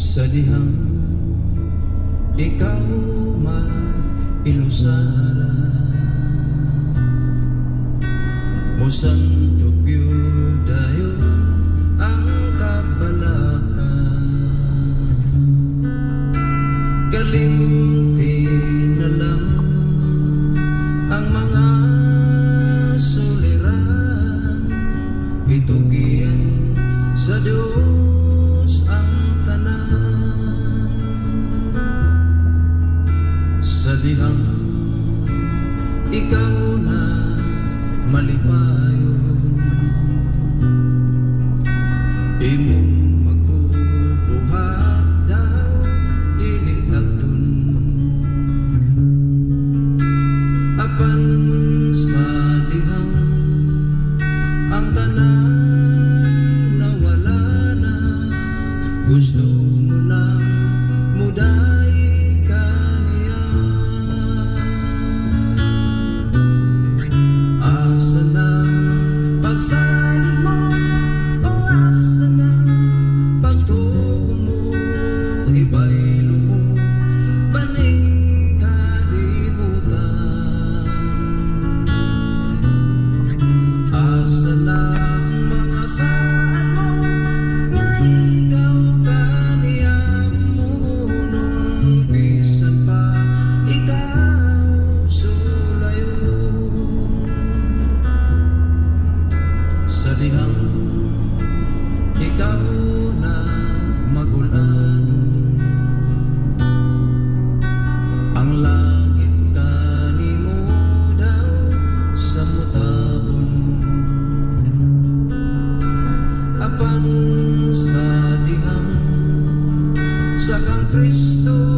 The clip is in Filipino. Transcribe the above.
Sa dihang ikaw mag-inusara, Musang tupyo dayon ang kabalaka, kalimti na lang ang mga suliran, itugian sa Diyos ang tanan. Sa dihang ikaw na malipayon, imong magbubuhat daw dili agdun, apan sa dihang ang tanan nawala na, gusto mo lang mudayi ka niya. Asa ng pagsalig mo, o asa ng pagtuo mo, ibaylo mo, baning kalibutan. Asa ng mga saan mo, nga ikaw kaniyang munong bisan pa ikaw sulayo. Sa dihang ikaw na magulanon, ang langit kanimo daw sa mutabon, apan sa dihang sa kang Kristo